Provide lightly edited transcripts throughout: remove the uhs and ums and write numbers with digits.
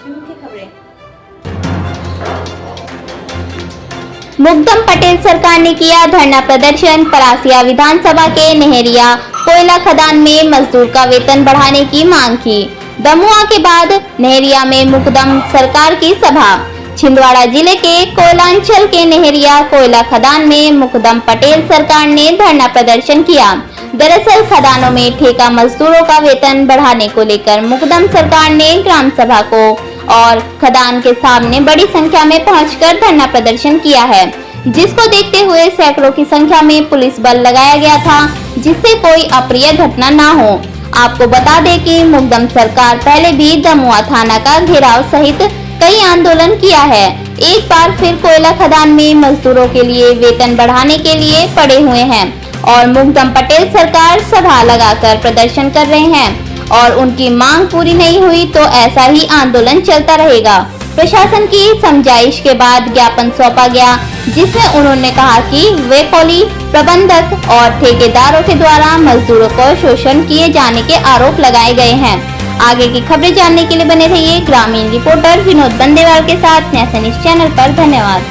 मुख्य खबरें। मुकदम पटेल सरकार ने किया धरना प्रदर्शन। परासिया विधानसभा के नहरिया कोयला खदान में मजदूर का वेतन बढ़ाने की मांग की। दमुआ के बाद नहरिया में मुकदम सरकार की सभा। छिंदवाड़ा जिले के कोयलांचल के नहरिया कोयला खदान में मुकदम पटेल सरकार ने धरना प्रदर्शन किया। दरअसल खदानों में ठेका मजदूरों का वेतन बढ़ाने को लेकर मुकदम सरकार ने ग्राम सभा को और खदान के सामने बड़ी संख्या में पहुंचकर धरना प्रदर्शन किया है, जिसको देखते हुए सैकड़ों की संख्या में पुलिस बल लगाया गया था, जिससे कोई अप्रिय घटना न हो। आपको बता दें कि मुकदम सरकार पहले भी दमुआ थाना का घेराव सहित कई आंदोलन किया है। एक बार फिर कोयला खदान में मजदूरों के लिए वेतन बढ़ाने के लिए पड़े हुए हैं और मुकदम पटेल सरकार सभा लगाकर प्रदर्शन कर रहे हैं और उनकी मांग पूरी नहीं हुई तो ऐसा ही आंदोलन चलता रहेगा। प्रशासन की समझाइश के बाद ज्ञापन सौंपा गया, जिसमें उन्होंने कहा कि वे कोली प्रबंधक और ठेकेदारों के द्वारा मजदूरों को शोषण किए जाने के आरोप लगाए गए हैं। आगे की खबरें जानने के लिए बने रहिए ग्रामीण रिपोर्टर विनोद बंदेवाल के साथ नेशन न्यूज चैनल पर। धन्यवाद।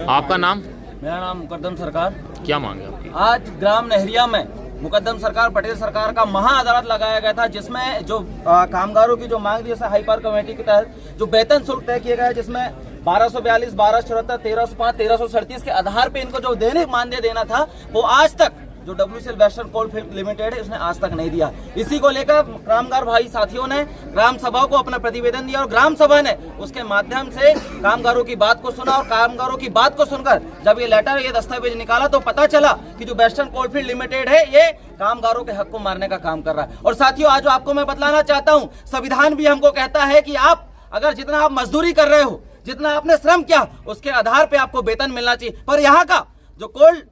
आपका नाम? मेरा नाम मुकद्दम सरकार। क्या मांग है आपकी? आज ग्राम नहरिया में मुकद्दम सरकार पटेल सरकार का महा अदालत लगाया गया था, जिसमें जो कामगारों की जो मांग थी, जैसे हाई पावर कमेटी के तहत जो वेतन शुल्क तय किया गया है, जिसमें 1242, 1274, 1305, 1337 के आधार पे इनको जो दैनिक मानदेय देना था, वो आज तक जो WCL वेस्टर्न कोलफील्ड लिमिटेड है उसने आज तक नहीं दिया। इसी को लेकर कामगार भाई साथियों ने ग्राम सभा को अपना प्रतिवेदन दिया और ग्राम सभा ने उसके माध्यम से कामगारों की बात को सुना और कामगारों की बात को सुनकर जब ये लेटर, ये दस्तावेज निकाला तो पता चला कि जो वेस्टर्न कोलफील्ड लिमिटेड है ये कामगारों के हक को मारने का काम कर रहा है। और साथियों, आज आपको मैं बतलाना चाहता हूँ, संविधान भी हमको कहता है कि आप अगर जितना आप मजदूरी कर रहे हो, जितना आपने श्रम किया, उसके आधार पर आपको वेतन मिलना चाहिए। पर यहाँ का जो कोल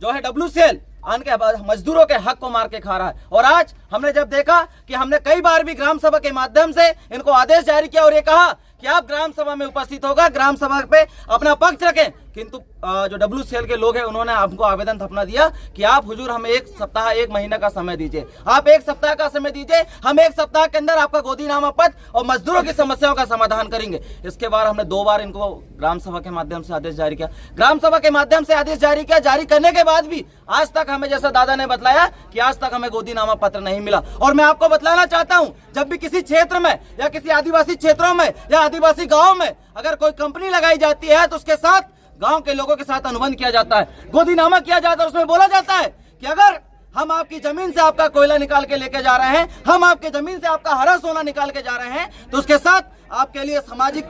जो है WCL आन के मजदूरों के हक को मार के खा रहा है। और आज हमने जब देखा कि हमने कई बार भी ग्राम सभा के माध्यम से इनको आदेश जारी किया और ये कहा कि आप ग्राम सभा में उपस्थित होगा, ग्राम सभा पे अपना पक्ष रखें, किंतु जो WCL के लोग हैं उन्होंने हमको आवेदन थपना दिया कि आप हुजूर हमें एक सप्ताह, एक महीना का समय दीजिए, आप एक सप्ताह का समय दीजिए, हम एक सप्ताह के अंदर आपका गोदीनामा पत्र और मजदूरों की समस्याओं का समाधान करेंगे। इसके बाद हमने 2 बार इनको ग्राम सभा के माध्यम से आदेश जारी किया, ग्राम सभा के माध्यम से आदेश जारी किया। जारी करने के बाद भी आज तक हमें, जैसा दादा ने बतलाया कि आज तक हमें गोदीनामा पत्र नहीं मिला। और मैं आपको बतलाना चाहता हूं, जब भी किसी क्षेत्र में या किसी आदिवासी क्षेत्रों में या आदिवासी गाँव में अगर कोई कंपनी लगाई जाती है तो उसके साथ गांव के लोगों के साथ अनुबंध किया जाता है, गोदीनामा किया जाता है। उसमें बोला जाता है कि अगर हम आपकी जमीन से आपका कोयला निकाल के लेके जा रहे हैं, हम आपके जमीन से आपका हरा सोना निकाल के जा रहे हैं, तो उसके साथ आपके लिए सामाजिक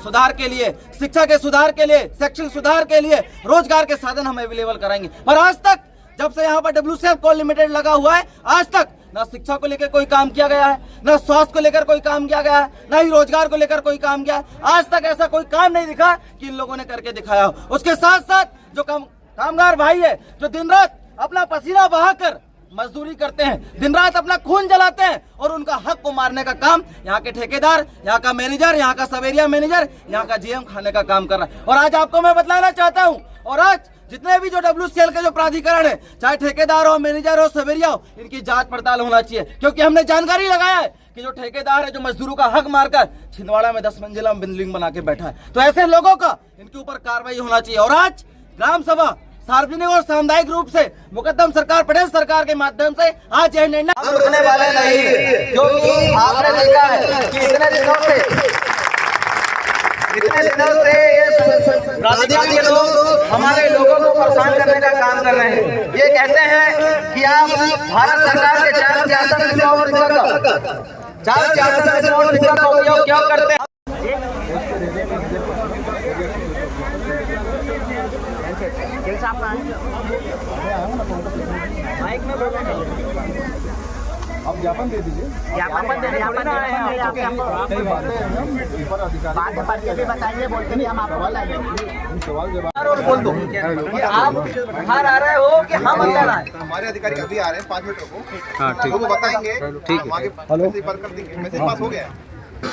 सुधार के लिए, शिक्षा के सुधार के लिए, शैक्षणिक सुधार के लिए, रोजगार के साधन हम अवेलेबल कराएंगे। पर आज तक जब से यहाँ पर WCL कोल लिमिटेड लगा हुआ है, आज तक ना शिक्षा को लेकर कोई काम किया गया है, ना स्वास्थ्य को लेकर कोई काम किया गया है, ना ही रोजगार को लेकर कोई काम किया है। आज तक ऐसा कोई काम नहीं दिखा कि इन लोगों ने करके दिखाया हो। उसके साथ साथ जो कामगार भाई है, जो दिन रात अपना पसीना बहाकर मजदूरी करते हैं, दिन रात अपना खून जलाते हैं और उनका हक को मारने का काम यहाँ के ठेकेदार, यहाँ का मैनेजर, यहाँ का सवेरिया मैनेजर, यहाँ का GM खाने का काम कर रहा है। और आज आपको मैं बतलाना चाहता हूँ, और आज जितने भी जो WCL के जो प्राधिकरण है, चाहे ठेकेदार हो, मैनेजर हो, सवेरिया हो, इनकी जांच पड़ताल होना चाहिए। क्योंकि हमने जानकारी लगाया है कि जो ठेकेदार है, जो मजदूरों का हक मारकर छिंदवाड़ा में 10 मंजिला बिल्डिंग बना के बैठा है, तो ऐसे लोगों का इनके ऊपर कार्रवाई होना चाहिए। और आज ग्राम सभा सार्वजनिक और सामुदायिक रूप से मुकद्दम सरकार पटेल सरकार के माध्यम से आज यह निर्णय हम रुकने वाले नहीं, क्योंकि आपने देखा है कि इतने दिनों से प्राधिकारी के लोग हमारे लोगों को परेशान करने का काम कर रहे हैं। ये कहते हैं कि आप भारत सरकार के 4 सियासत का उपयोग क्यों करते हैं। माइक में आप ज्ञापन दे दीजिए। बताइए, बोलते नहीं हम आपको सवाल जवाब और बोल दो कि आप बाहर आ रहे हो कि हम अंदर आए। हमारे अधिकारी अभी आ रहे हैं, 5 मिनट रुको। हाँ ठीक है, वो बताएंगे। ठीक है। हेलो, मैसेज पास हो गया है।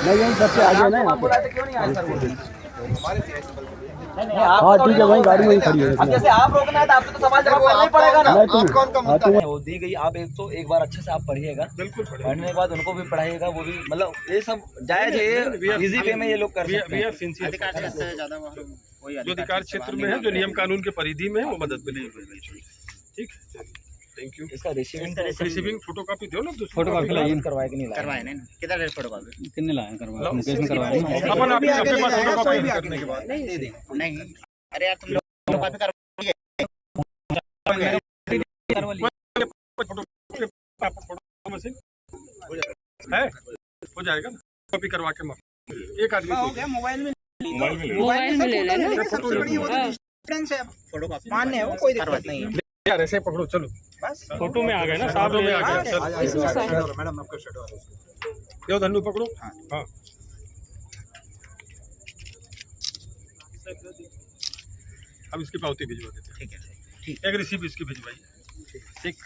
नहीं सबसे आगे ना, बुलाते क्यों नहीं आए सर? हमारे CIC बल के लिए। नहीं, आप ठीक है भाई, गाड़ी वही खड़ी है। अब जैसे आप रोकना है तो आपको तो सवाल जवाब करना ही पड़ेगा ना। आप कौन का मुद्दा है? वो दी गई, आप एक बार अच्छे से आप पढ़िएगा, बिल्कुल पढ़ने के बाद उनको भी पढ़ाइएगा, वो भी मतलब ये सब जायज है, ये इजी वे में ये लोग कर सकते हैं। जो अधिकार क्षेत्र में है, जो नियम कानून के परिधि में है, वो मदद मिलेगी। ठीक, थैंक यू। इसका रिसीविंग फोटोकॉपी दो ना, फोटोकॉपी लाइन करवाए कि नहीं लाए? करवाए नहीं किधर फोटोकॉपी कितने लाए करवाए? मुकेश ने करवाए नहीं? अपन आपके पास फोटोकॉपी करने के बाद नहीं अरे यार तुम लोग फोटोकॉपी करवा है, हो जाएगा ना, कॉपी करवा के एक आदमी हो गया मोबाइल में मोबाइल में ले लेना। सबसे बड़ी वो डिफरेंस है फोटोकॉपी मान्य है वो कोई दिक्कत नहीं है यार, ऐसे पकड़ो, चलो बस फोटो में आ गए ना, साहब में आ गए। मैडम आपका शेडो यो धन्नू पकड़ो। हाँ, अब इसकी पावती भिजवा देते हैं। ठीक है एक रिसीप इसकी भिजवाइए। ठीक, थैंक